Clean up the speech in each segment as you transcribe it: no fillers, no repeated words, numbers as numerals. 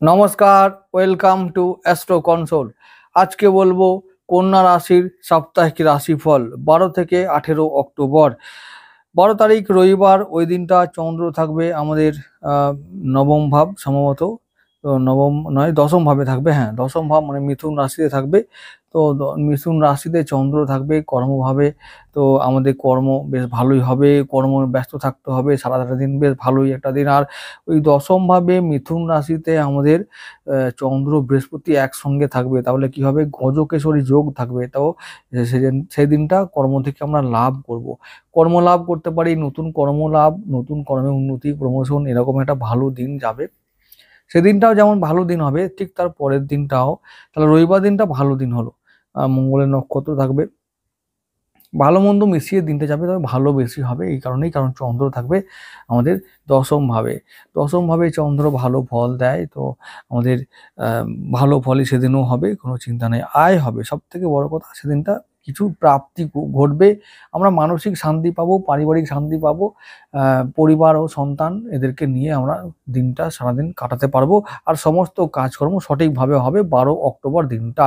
নমস্কার, welcome to astro console. আজকে বলবো কন্যা রাশির সাপ্তাহিক রাশিফল 12 থেকে 18 অক্টোবর। 12 তারিখ রবিবার, ওই দিনটা চন্দ্র থাকবে আমাদের নবম ভাব সম্ভবত। তো নবম নয়, দশম ভাবে থাকবে। হ্যাঁ, দশম ভাব মানে মিথুন রাশিতে থাকবে। তো মিথুন রাশিতে চন্দ্র থাকবে কর্মভাবে। তো আমাদের কর্ম বেশ ভালোই হবে, কর্ম ব্যস্ত থাকতে হবে সারাটা দিন, বেশ ভালোই একটা দিন। আর ওই দশম ভাবে মিথুন রাশিতে আমাদের চন্দ্র বৃহস্পতি একসঙ্গে থাকবে, তাহলে কি হবে, গজকেশরী যোগ থাকবে। তো সেই দিনটা কর্ম থেকে আমরা লাভ করব, কর্ম লাভ করতে পারি, নতুন কর্ম লাভ, নতুন কর্মে উন্নতি, প্রমোশন, এরকম একটা ভালো দিন যাবে। সেদিনটাও যেমন ভালো দিন হবে, ঠিক তার পরের দিনটাও, তাহলে রবিবার দিনটা ভালো দিন হলো। মঙ্গলের নক্ষত্র থাকবে, ভালো মন্দ মিশিয়ে দিনটা যাবে, তবে ভালো বেশি হবে এই কারণেই, কারণ চন্দ্র থাকবে আমাদের দশম ভাবে। দশম ভাবে চন্দ্র ভালো ফল দেয়, তো আমাদের ভালো ফলই সেদিনও হবে, কোনো চিন্তা নেই। আয় হবে, সব থেকে বড় কথা সেদিনটা কিছু প্রাপ্তি ঘটবে, আমরা মানসিক শান্তি পাবো, পারিবারিক শান্তি পাবো, পরিবার ও সন্তান এদেরকে নিয়ে আমরা দিনটা সারাদিন কাটাতে পারবো। আর সমস্ত কাজকর্ম সঠিকভাবে হবে 12 অক্টোবর দিনটা।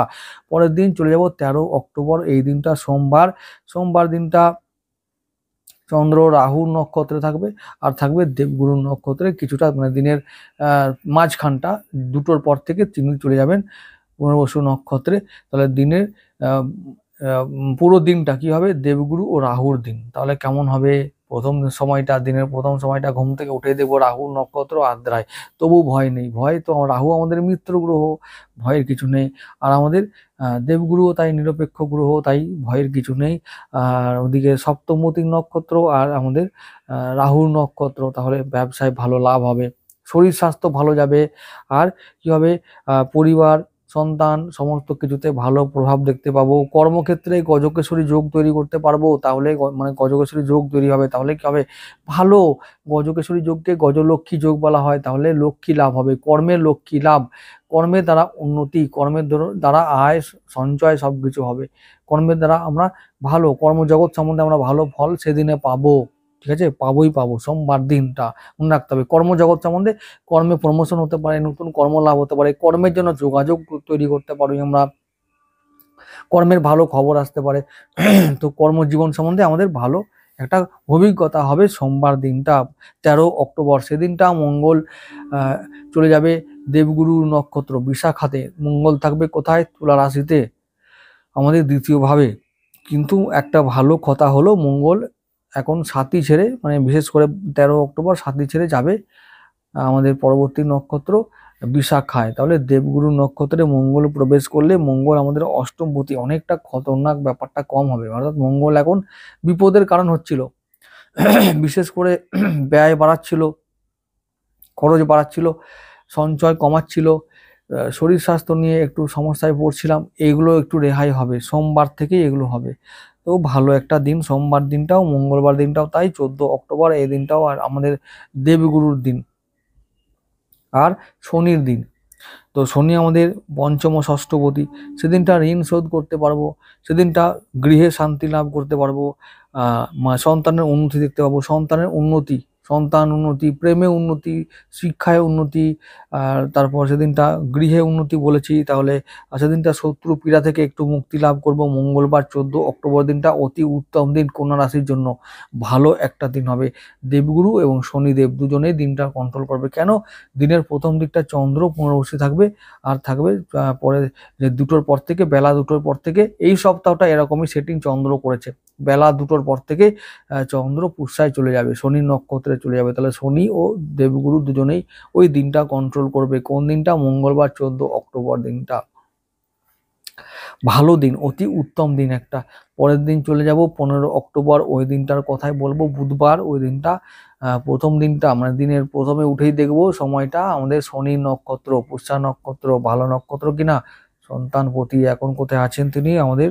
পরের দিন চলে যাব 13 অক্টোবর, এই দিনটা সোমবার। সোমবার দিনটা চন্দ্র রাহুর নক্ষত্রে থাকবে, আর থাকবে দেবগুরু নক্ষত্রে কিছুটা, মানে দিনের মাঝখানটা 2টোর পর থেকে তিনি চলে যাবেন পুনর্বসু নক্ষত্রে। তাহলে দিনের আহ, পুরো দিনটা কি হবে, দেবগুরু ও রাহুর দিন। তাহলে কেমন হবে, প্রথম সময়টা, দিনের প্রথম সময়টা ঘুম থেকে উঠে দেখবো রাহু নক্ষত্র আদ্রায়, তবু ভয় নেই। ভয় তো, রাহু আমাদের মিত্র গ্রহ, ভয়ের কিছু নেই। আর আমাদের দেবগুরুও তাই নিরপেক্ষ গ্রহ, তাই ভয়ের কিছু নেই। আর ওদিকে সপ্তমতী নক্ষত্র আর আমাদের রাহুর নক্ষত্র, তাহলে ব্যবসায় ভালো লাভ হবে, শরীর স্বাস্থ্য ভালো যাবে। আর কি হবে, পরিবার, সন্তান, সমস্ত কিছুতে ভালো প্রভাব দেখতে পাবো। কর্মক্ষেত্রে গজকেশরী যোগ তৈরি করতে পারবো, তাহলে মানে গজকেশরী যোগ তৈরি হবে, তাহলে কি হবে, ভালো। গজকেশরী যোগকে গজলক্ষ্মী যোগ বলা হয়, তাহলে লক্ষ্মী লাভ হবে, কর্মের লক্ষ্মী লাভ, কর্মের দ্বারা উন্নতি, কর্মের দ্বারা আয় সঞ্চয় সবকিছু হবে। কর্মের দ্বারা আমরা ভালো, কর্মজগৎ সম্বন্ধে আমরা ভালো ফল সেদিনে পাবো। ঠিক আছে, পাবোই পাবো। সোমবার দিনটা মনে রাখতে হবে, কর্মজগৎ সম্বন্ধে, কর্মে প্রমোশন হতে পারে, নতুন কর্ম লাভ হতে পারে, কর্মের জন্য যোগাযোগ তৈরি করতে পারি আমরা, কর্মের ভালো খবর আসতে পারে। তো কর্মজীবন সম্বন্ধে আমাদের ভালো একটা অভিজ্ঞতা হবে সোমবার দিনটা 13 অক্টোবর। সেদিনটা মঙ্গল আহ, চলে যাবে দেবগুরু নক্ষত্র বিশাখাতে। মঙ্গল থাকবে কোথায়, তুলা রাশিতে, আমাদের দ্বিতীয় ভাবে। কিন্তু একটা ভালো কথা হলো, মঙ্গল এখন সাথী ছেড়ে, মানে বিশেষ করে 13 অক্টোবর সাথী ছেড়ে যাবে আমাদের পরবর্তী নক্ষত্র বিশাখায়। তাহলে দেবগুরু নক্ষত্রে মঙ্গল প্রবেশ করলে মঙ্গল আমাদের অষ্টমপতি, অনেকটা খতরনাক, ব্যাপারটা কম হবে। অর্থাৎ মঙ্গল এখন বিপদের কারণ হচ্ছিল, বিশেষ করে ব্যয় বাড়াচ্ছিল, খরচ বাড়াচ্ছিল, সঞ্চয় কমাচ্ছিল, শরীর স্বাস্থ্য নিয়ে একটু সমস্যায় পড়ছিলাম, এগুলো একটু রেহাই হবে, সোমবার থেকেই এগুলো হবে। তো ভালো একটা দিন সোমবার দিনটাও, মঙ্গলবার দিনটাও তাই 14 অক্টোবর, এই দিনটাও আর আমাদের দেবগুরুর দিন। আর শনির দিন, তো শনি আমাদের পঞ্চম ও ষষ্ঠপতি, সেদিনটা ঋণ শোধ করতে পারবো, সেদিনটা গৃহে শান্তি লাভ করতে পারবো, সন্তানের উন্নতি দেখতে পাবো, সন্তানের উন্নতি, সন্তান উন্নতি, প্রেমে উন্নতি, শিক্ষায় উন্নতি। আর তারপর সেদিনটা গৃহে উন্নতি বলেছি, তাহলে সেদিনটা শত্রু পীড়া থেকে একটু মুক্তি লাভ করব। মঙ্গলবার 14 অক্টোবর দিনটা অতি উত্তম দিন কন্যা রাশির জন্য, ভালো একটা দিন হবে। দেবগুরু এবং শনিদেব দুজনেই দিনটা কন্ট্রোল করবে। কেন, দিনের প্রথম দিকটা চন্দ্র পুনর্বসী থাকবে, আর থাকবে পরে যে 2টোর পর থেকে, বেলা 2টোর পর থেকে, এই সপ্তাহটা এরকমই সেটিং চন্দ্র করেছে, বেলা 2টোর পর থেকে চন্দ্র পুষ্যায় চলে যাবে, শনি নক্ষত্রে চলে যাবে। তাহলে শনি ও দেবগুরু দুজনেই ওই দিনটা কন্ট্রোল করবে। কোন দিনটা, মঙ্গলবার 14 অক্টোবর দিনটা ভালো দিন, অতি উত্তম দিন একটা। পরের দিন চলে যাব 15 অক্টোবর, ওই দিনটার কথাই বলবো, বুধবার। ওই দিনটা প্রথম দিনটা, মানে দিনের প্রথমে উঠেই দেখবো সময়টা আমাদের শনি নক্ষত্র, পুষ্যা নক্ষত্র, ভালো নক্ষত্র কিনা, সন্তানপতি এখন কোথায় আছেন তিনি, আমাদের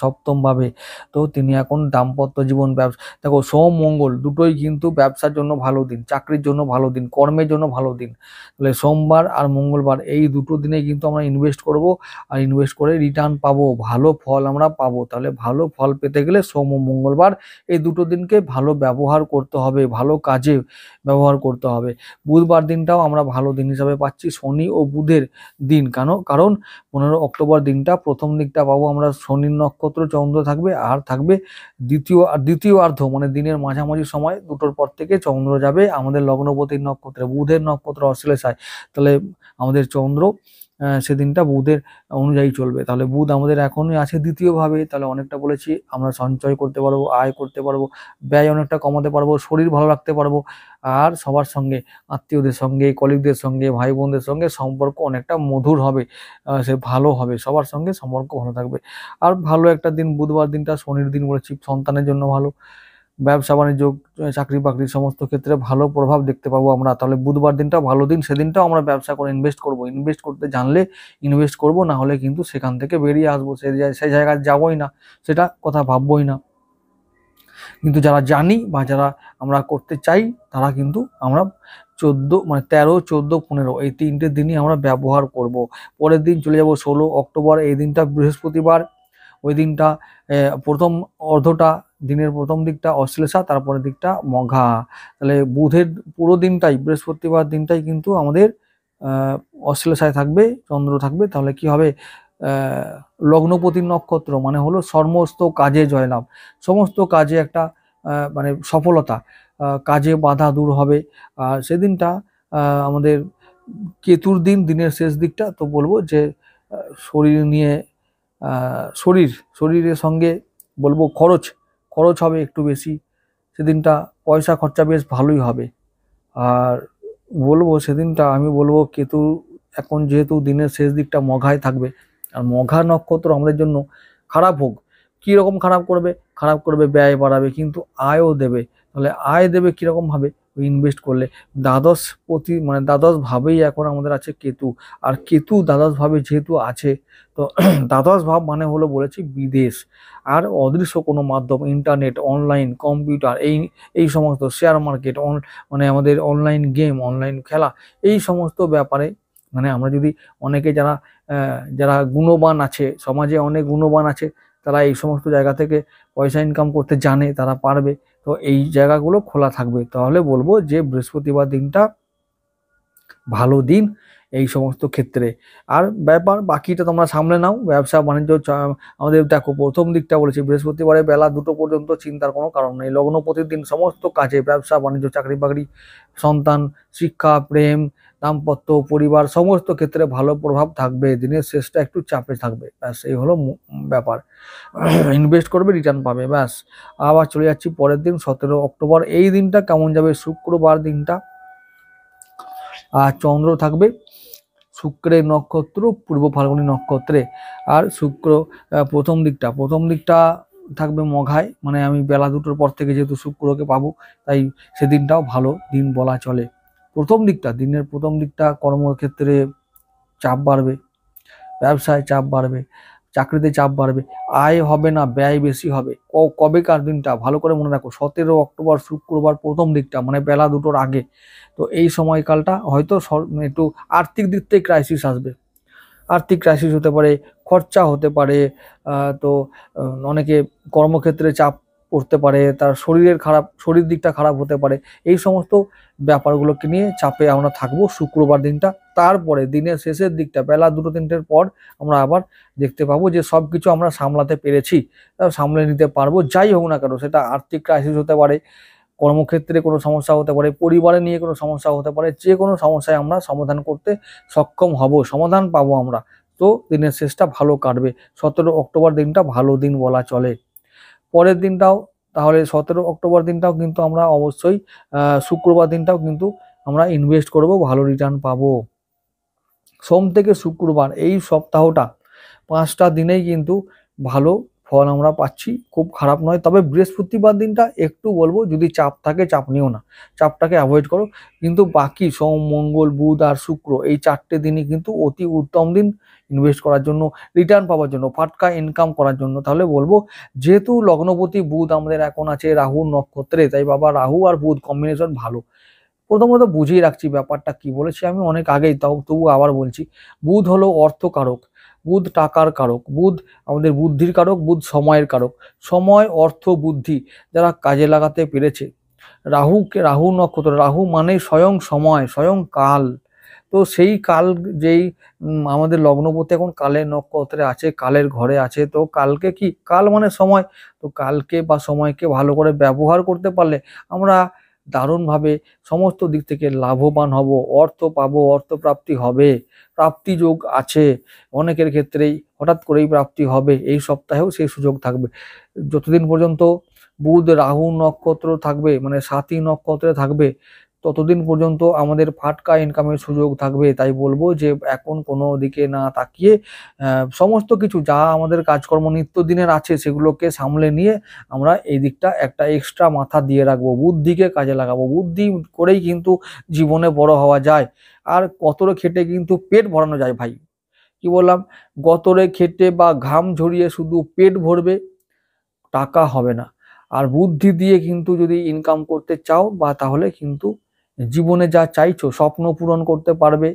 সপ্তম ভাবে। তো তিনি এখন দাম্পত্য জীবন, ব্যবসা, দেখো সোম মঙ্গল দুটোই কিন্তু ব্যবসার জন্য ভালো দিন, চাকরির জন্য ভালো দিন, কর্মের জন্য ভালো দিন। তাহলে সোমবার আর মঙ্গলবার এই দুটো দিনে কিন্তু আমরা ইনভেস্ট করব, আর ইনভেস্ট করে রিটার্ন পাবো, ভালো ফল আমরা পাবো। তাহলে ভালো ফল পেতে গেলে সোম ও মঙ্গলবার এই দুটো দিনকে ভালো ব্যবহার করতে হবে, ভালো কাজে ব্যবহার করতে হবে। বুধবার দিনটাও আমরা ভালো দিন হিসাবে পাচ্ছি, শনি ও বুধের দিন। কারণ 15 অক্টোবর দিনটা প্রথম দিকটা পাবো আমরা শনির নক্ষত্র, চন্দ্র থাকবে, আর থাকবে দ্বিতীয়ার্ধ মানে দিনের মাঝামাঝি সময় দুটোর পর থেকে চন্দ্র যাবে আমাদের লগ্নপতির নক্ষত্রে, বুধের নক্ষত্র অশ্লেষায়। তাহলে আমাদের চন্দ্র সেদিনটা বুধের অনুযায়ী চলবে। তাহলে বুধ আমাদের এখনই আছে দ্বিতীয়ভাবে। তাহলে অনেকটা বলেছি আমরা সঞ্চয় করতে পারবো, আয় করতে পারবো, ব্যয় অনেকটা কমাতে পারবো, শরীর ভালো রাখতে পারবো, আর সবার সঙ্গে, আত্মীয়দের সঙ্গে, কলিগদের সঙ্গে, ভাই বোনদের সঙ্গে সম্পর্ক অনেকটা মধুর হবে, সে ভালো হবে, সবার সঙ্গে সম্পর্ক ভালো থাকবে। আর ভালো একটা দিন বুধবার দিনটা, শনির দিন বলেছি, সন্তানের জন্য ভালো, ব্যবসা বাণিজ্য, চাকরি বাকরি সমস্ত ক্ষেত্রে ভালো প্রভাব দেখতে পাবো আমরা। তাহলে বুধবার দিনটা ভালো দিন, সেদিনটাও আমরা ব্যবসা করে ইনভেস্ট করব। ইনভেস্ট করতে জানলে ইনভেস্ট করব, না হলে কিন্তু সেখান থেকে বেরিয়ে আসবো, সেই জায়গায় যাবোই না, সেটা কথা ভাববোই না। কিন্তু যারা জানি বা যারা আমরা করতে চাই, তারা কিন্তু আমরা 13, 14, 15 এই তিনটে দিনই আমরা ব্যবহার করব। পরের দিন চলে যাব 16 অক্টোবর, এই দিনটা বৃহস্পতিবার। ওই দিনটা প্রথম অর্ধটা, দিনের প্রথম দিকটা অশ্লেষা, তারপরের দিকটা মঘা। তাহলে বুধের পুরো দিনটাই, বৃহস্পতিবার দিনটাই কিন্তু আমাদের অশ্লেষায় থাকবে, চন্দ্র থাকবে। তাহলে কি হবে, লগ্নপতির নক্ষত্র মানে হলো সমস্ত কাজে জয়লাভ, সমস্ত কাজে একটা মানে সফলতা, কাজে বাধা দূর হবে। আর সেদিনটা আমাদের কেতুর দিন, দিনের শেষ দিকটা। তো বলবো যে শরীর নিয়ে, শরীরের সঙ্গে বলবো খরচ হবে একটু বেশি সেদিনটা, পয়সা খরচা বেশ ভালোই হবে। আর বলবো সেদিনটা আমি বলবো কেতু এখন যেহেতু দিনের শেষ দিকটা মঘায় থাকবে, আর মঘা নক্ষত্র আমাদের জন্য খারাপ হোক, কীরকম খারাপ করবে ব্যয় বাড়াবে, কিন্তু আয়ও দেবে। তাহলে আয় দেবে কীরকম ভাবে, ইনভেস্ট করলে। দ্বাদশ ভাবেই এখন আমাদের আছে কেতু, আর কেতু দ্বাদশ ভাবে যেহেতু আছে, তো দ্বাদশ ভাব মানে হলো বলেছি বিদেশ, আর অদৃশ্য কোনো মাধ্যম, ইন্টারনেট, অনলাইন, কম্পিউটার, এই সমস্ত শেয়ার মার্কেট, মানে আমাদের অনলাইন গেম, অনলাইন খেলা, এই সমস্ত ব্যাপারে মানে আমরা যদি অনেকে যারা গুণবান আছে, সমাজে অনেক গুণবান আছে, তারা এই সমস্ত জায়গা থেকে পয়সা ইনকাম করতে জানে, তারা পারবে। তো এই জায়গাগুলো খোলা থাকবে। তাহলে বলবো যে বৃহস্পতিবার দিনটা ভালো দিন এই সমস্ত ক্ষেত্রে। আর ব্যাপার বাকিটা তোমরা সামলে নাও, ব্যবসা বাণিজ্য। আমাদের দেখো প্রথম দিকটা বলেছি বৃহস্পতিবারে বেলা 2টো পর্যন্ত চিন্তার কোনো কারণ নেই। লগ্ন প্রতিদিন সমস্ত কাজে, ব্যবসা বাণিজ্য, চাকরি বাকরি, সন্তান, শিক্ষা, প্রেম, দাম্পত্য, পরিবার সমস্ত ক্ষেত্রে ভালো প্রভাব থাকবে। দিনের শেষটা একটু চাপে থাকবে, ব্যাস এই হলো ব্যাপার। ইনভেস্ট করবে, রিটার্ন পাবে, ব্যাস। আবার চলে যাচ্ছি পরের দিন 17 অক্টোবর, এই দিনটা কেমন যাবে, শুক্রবার দিনটা, আর চন্দ্র থাকবে শুক্রের নক্ষত্র পূর্ব ফাল্গুনী নক্ষত্রে। আর শুক্র প্রথম দিকটা থাকবে মঘায়, মানে আমি বেলা 2টোর পর থেকে যেহেতু শুক্রকে পাবো, তাই সেদিনটাও ভালো দিন বলা চলে। দিনের প্রথম দিকটা কর্মক্ষেত্রে চাপ বাড়বে, ব্যবসায় চাপ বাড়বে, চাকরিতে চাপ বাড়বে, আয় হবে না, ব্যয় বেশি হবে। কবেকার দিনটা ভালো করে মনে রাখো, 17 অক্টোবর শুক্রবার প্রথম দিকটা, মানে বেলা 2টোর আগে। তো এই সময়কালটা হয়তো একটু আর্থিক দিক থেকে ক্রাইসিস আসবে, আর্থিক ক্রাইসিস হতে পারে, খরচা হতে পারে, তো অনেকে কর্মক্ষেত্রে চাপ পড়তে পারে, তার শরীর দিকটা খারাপ হতে পারে। এই সমস্ত ব্যাপারগুলোকে নিয়ে চাপে আমরা থাকবো শুক্রবার দিনটা। তারপরে দিনের শেষের দিকটা বেলা 2-3টের পর আমরা আবার দেখতে পাবো যে সব কিছু আমরা সামলাতে পেরেছি, সামলে নিতে পারবো। যাই হোক না কেন, সেটা আর্থিক ক্রাইসিস হতে পারে, কর্মক্ষেত্রে কোনো সমস্যা হতে পারে, পরিবারে নিয়ে কোনো সমস্যা হতে পারে, যে কোনো সমস্যায় আমরা সমাধান করতে সক্ষম হব, সমাধান পাবো আমরা। তো দিনের শেষটা ভালো কাটবে, 17 অক্টোবর দিনটা ভালো দিন বলা চলে। পরের দিনটাও তাহলে 17 অক্টোবর দিনটাও কিন্তু আমরা অবশ্যই, শুক্রবার দিনটাও কিন্তু আমরা ইনভেস্ট করব, ভালো রিটার্ন পাবো। সোম থেকে শুক্রবার এই সপ্তাহটা 5টা দিনেই কিন্তু ভালো ফল আমরা পাচ্ছি, খুব খারাপ নয়। তবে বৃহস্পতিবার দিনটা একটু বলবো, যদি চাপ থাকে চাপ নিও না, চাপটাকে অ্যাভয়েড করো। কিন্তু বাকি সোম, মঙ্গল, বুধ আর শুক্র এই 4টে দিনই কিন্তু অতি উত্তম দিন ইনভেস্ট করার জন্য, রিটার্ন পাওয়ার জন্য, ফাটকা ইনকাম করার জন্য। তাহলে বলবো, যেহেতু লগ্নপতি বুধ আমাদের এখন আছে রাহুর নক্ষত্রে, তাই বাবা রাহু আর বুধ কম্বিনেশন ভালো। প্রথমত বুঝিয়ে রাখছি ব্যাপারটা কি বলেছি আমি অনেক আগেই, তাও তবু আবার বলছি। বুধ হলো অর্থকারক, বুধ টাকার কারক, বুধ আমাদের বুদ্ধির কারক, বুধ সময়ের কারক। সময়, অর্থ, বুদ্ধি যারা কাজে লাগাতে পেরেছে, রাহু নক্ষত্র, রাহু মানে স্বয়ং সময়, স্বয়ং কাল। তো সেই কাল, যেই আমাদের লগ্নপতি এখন কালের নক্ষত্রে আছে, কালের ঘরে আছে, তো কালকে কি, কাল মানে সময়, তো কালকে বা সময়কে ভালো করে ব্যবহার করতে পারলে আমরা দারুণভাবে সমস্ত দিক থেকে লাভবান হব, অর্থ পাবো, অর্থ প্রাপ্তি হবে, প্রাপ্তি যোগ আছে অনেকের ক্ষেত্রেই, হঠাৎ করেই প্রাপ্তি হবে। এই সপ্তাহেও সেই সুযোগ থাকবে। যতদিন পর্যন্ত বুধ রাহু নক্ষত্র থাকবে, মানে সাথী নক্ষত্রে থাকবে, ততদিন পর্যন্ত আমাদের ফাটকা ইনকামের সুযোগ থাকবে। তাই বলবো যে এখন কোনো দিকে না তাকিয়ে সমস্ত কিছু যা আমাদের কাজকর্ম নিত্যদিনের আছে সেগুলোকে সামলে নিয়ে আমরা এই দিকটা একটা এক্সট্রা মাথা দিয়ে রাখবো, বুদ্ধিকে কাজে লাগাবো। বুদ্ধি করেই কিন্তু জীবনে বড় হওয়া যায়। আর কতরে খেটে কিন্তু পেট ভরানো যায় ভাই। কি বললাম, গতরে খেটে বা ঘাম ঝরিয়ে শুধু পেট ভরবে, টাকা হবে না। আর বুদ্ধি দিয়ে কিন্তু যদি ইনকাম করতে চাও বা, তাহলে কিন্তু জীবনে যা চাইছো, স্বপ্ন পূরণ করতে পারবে,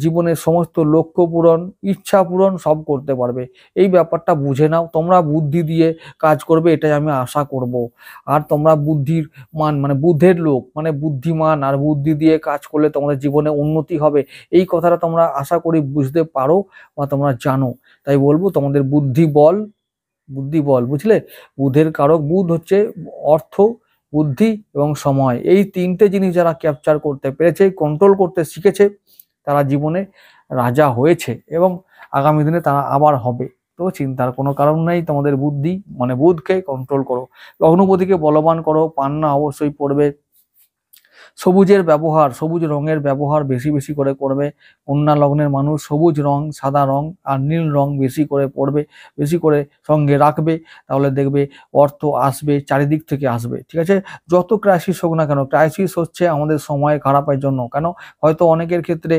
জীবনের সমস্ত লক্ষ্য পূরণ, ইচ্ছা পূরণ সব করতে পারবে। এই ব্যাপারটা বুঝে নাও, তোমরা বুদ্ধি দিয়ে কাজ করবে এটাই আমি আশা করব। আর তোমরা বুদ্ধির মান, মানে বুদ্ধের লোক, মানে বুদ্ধিমান, আর বুদ্ধি দিয়ে কাজ করলে তোমাদের জীবনে উন্নতি হবে, এই কথাটা তোমরা আশা করি বুঝতে পারো বা তোমরা জানো। তাই বলবো তোমাদের বুদ্ধি বল, বুদ্ধি বল, বুঝলে? বুধের কারক, বুধ হচ্ছে অর্থ, বুদ্ধি এবং সময়। এই 3টে জিনিস যারা ক্যাপচার করতে পেরেছে, কন্ট্রোল করতে শিখেছে, তারা জীবনে রাজা হয়েছে এবং আগামী দিনে তারা আবার হবে। তো চিন্তার কোনো কারণ নেই। তোমাদের বুদ্ধি মানে বুধকে কন্ট্রোল করো, লগ্নপতিকে বলবান করো, পান্না অবশ্যই পড়বে, সবুজের ব্যবহার, সবুজ রঙের ব্যবহার বেশি বেশি করে করবে। কন্যা লগ্নের মানুষ সবুজ রং, সাদা রং আর নীল রং বেশি করে পড়বে, বেশি করে সঙ্গে রাখবে। তাহলে দেখবে অর্থ আসবে, চারিদিক থেকে আসবে। ঠিক আছে? যত ক্রাইসিস হোক না কেন, ক্রাইসিস হচ্ছে আমাদের সময় খারাপের জন্য। কেন? হয়তো অনেকের ক্ষেত্রে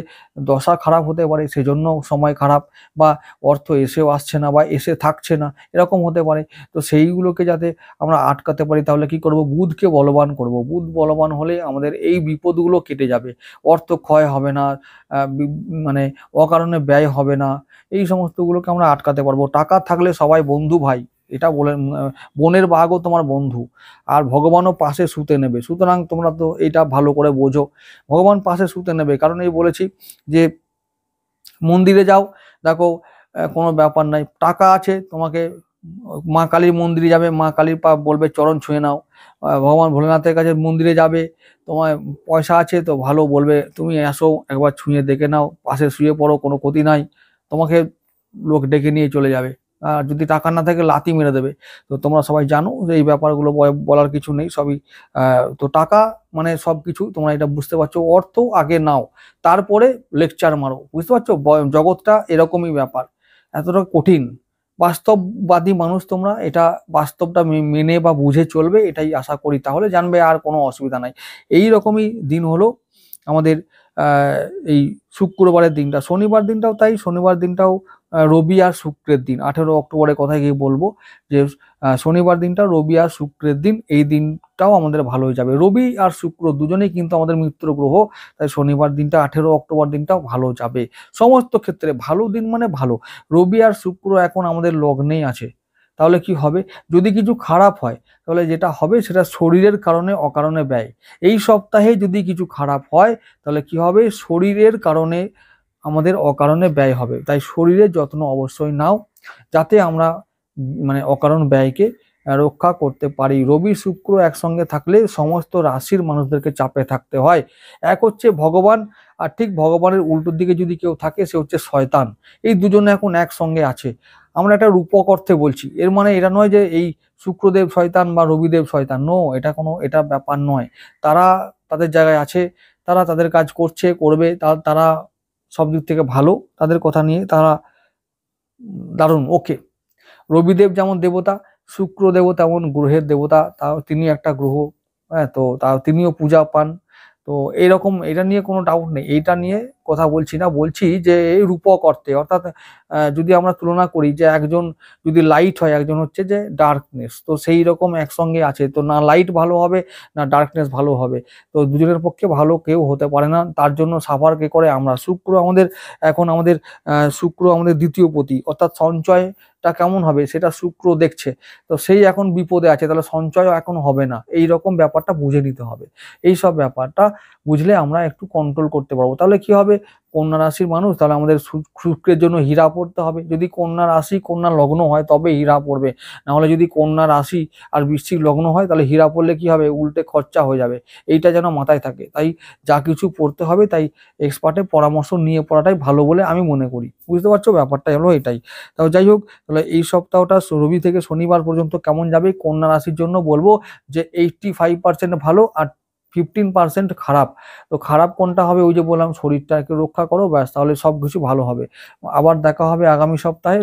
দশা খারাপ হতে পারে, সেজন্য সময় খারাপ, বা অর্থ এসেও আসছে না বা এসে থাকছে না, এরকম হতে পারে। তো সেইগুলোকে যাতে আমরা আটকাতে পারি, তাহলে কি করব, বুধকে বলবান করব। বুধ বলবান হলে আমাদের এই বিপদগুলো কেটে যাবে, অর্থ ক্ষয় হবে না, মানে অকারণে ব্যয় হবে না, এই সমস্তগুলোকে আমরা আটকাতে পারবো। টাকা থাকলে সবাই বন্ধু ভাই, এটা বলেন, বোনের ভাগও তোমার বন্ধু, আর ভগবানও পাশে শুতে নেবে। সুতরাং তোমরা তো এটা ভালো করে বোঝো, ভগবান পাশে শুতে নেবে। কারণ এই বলেছি যে মন্দিরে যাও, দেখো কোনো ব্যাপার নাই, টাকা আছে, তোমাকে মা কালীর মন্দিরে যাবে, মা কালীর পা বলবে চরণ ছুঁয়ে নাও। ভগবান ভোলেনাথের কাছে মন্দিরে যাবে, তোমার পয়সা আছে তো ভালো, বলবে তুমি এসো একবার ছুঁয়ে দেখে নাও, পাশে শুয়ে পড়ো, কোনো ক্ষতি নাই, তোমাকে লোক ডেকে নিয়ে চলে যাবে। আর যদি টাকা না থাকে লাথি মেরে দেবে। তো তোমরা সবাই জানো যে এই ব্যাপারগুলো বলার কিছু নেই, সবই তো টাকা মানে সব কিছু, তোমরা এটা বুঝতে পারছো। অর্থ আগে নাও, তারপরে লেকচার মারো, বুঝতে পারছো? জগৎটা এরকমই ব্যাপার, এতটা কঠিন। বাস্তববাদী মানুষ তোমরা, এটা বাস্তবটা মেনে বা বুঝে চলবে, এটাই আশা করি। তাহলে জানবে আর কোনো অসুবিধা নাই। এই রকমই দিন হলো আমাদের এই শুক্রবারের দিনটা। শনিবার দিনটাও তাই, শনিবার দিনটাও রবি আর শুক্রের দিন। 18 অক্টোবরের কথায় গিয়ে বলবো যে শনিবার দিনটা রবি আর শুক্রের দিন, এই দিনটাও আমাদের ভালো হয়ে যাবে। রবি আর শুক্র দুজনেই কিন্তু আমাদের মিত্র গ্রহ, তাই শনিবার দিনটা 18 অক্টোবর দিনটাও ভালো যাবে। সমস্ত ক্ষেত্রে ভালো দিন মানে ভালো। রবি আর শুক্র এখন আমাদের লগ্নেই আছে, তাহলে কি হবে, যদি কিছু খারাপ হয় তাহলে যেটা হবে সেটা শরীরের কারণে, অকারণে ব্যয়। এই সপ্তাহে যদি কিছু খারাপ হয় তাহলে কি হবে, শরীরের কারণে আমাদের অকারণে ব্যয় হবে। তাই শরীরের যত্ন অবশ্যই নাও, যাতে আমরা মানে অকারণ ব্যয়কে রক্ষা করতে পারি। রবি শুক্র একসঙ্গে থাকলে সমস্ত রাশির মানুষদেরকে চাপে থাকতে হয়। এক হচ্ছে ভগবান, আর ঠিক ভগবানের উল্টোর দিকে যদি কেউ থাকে সে হচ্ছে শয়তান। এই দুজনে এখন একসঙ্গে আছে। আমরা একটা রূপক অর্থে বলছি, এর মানে এটা নয় যে এই শুক্রদেব শয়তান বা রবিদেব শয়তান, নো, এটা ব্যাপার নয়। তারা তাদের জায়গায় আছে, তারা তাদের কাজ করছে, করবে, তারা সব দিক থেকে ভালো, তাদের কথা নিয়ে তারা দারুণ, ওকে। রবিদেব যেমন দেবতা, শুক্রদেবও তেমন গ্রহের দেবতা, তাও তিনি একটা গ্রহ। হ্যাঁ, তো তাও তিনিও পূজা পান। তো এরকম এটা নিয়ে কোনো ডাউট নেই। এইটা নিয়ে কথা বলছি না, বলছি যে এই রূপক অর্থে, অর্থাৎ যদি আমরা তুলনা করি যে একজন যদি লাইট হয়, একজন হচ্ছে যে ডার্কনেস, তো সেই রকম একসঙ্গে আছে, তো না লাইট ভালো হবে না ডার্কনেস ভালো হবে। তো দুজনের পক্ষে ভালো কেউ হতে পারে না, তার জন্য সাফার কে করে আমরা। শুক্র আমাদের এখন আমাদের শুক্র আমাদের দ্বিতীয় পতি, অর্থাৎ সঞ্চয়টা কেমন হবে সেটা শুক্র দেখছে। তো সেই এখন বিপদে আছে, তাহলে সঞ্চয়ও এখন হবে না, এই রকম ব্যাপারটা বুঝে নিতে হবে। এই সব ব্যাপারটা বুঝলে আমরা একটু কন্ট্রোল করতে পারবো। তাহলে কি হবে, কন্যা রাশির মানুষ, তাহলে আমাদের শুক্রের জন্য হীরা পড়তে হবে। যদি কন্যা রাশি কন্যা লগ্ন হয় তবে হীরা পড়বে, না হলে যদি কন্যা রাশি আর বৃশ্চিক লগ্ন হয় তাহলে হীরা পড়লে কি হবে, উল্টে খরচা হয়ে যাবে। এইটা যেন মাথায় থাকে। তাই যা কিছু পড়তে হবে তাই এক্সপার্টের পরামর্শ নিয়ে পড়াটাই ভালো বলে আমি মনে করি। বুঝতে পারছো, ব্যাপারটা হলো এটাই। তাও যাই হোক, তাহলে এই সপ্তাহটা রবি থেকে শনিবার পর্যন্ত কেমন যাবে কন্যা রাশির জন্য বলবো যে 85% ভালো আর 15% খারাপ। তো খারাপ কোনটা হবে, ওই যে বললাম শরীরটাকে রক্ষা করো, ব্যাস, তাহলে সবকিছু ভালো হবে। আবার দেখা হবে আগামী সপ্তাহে।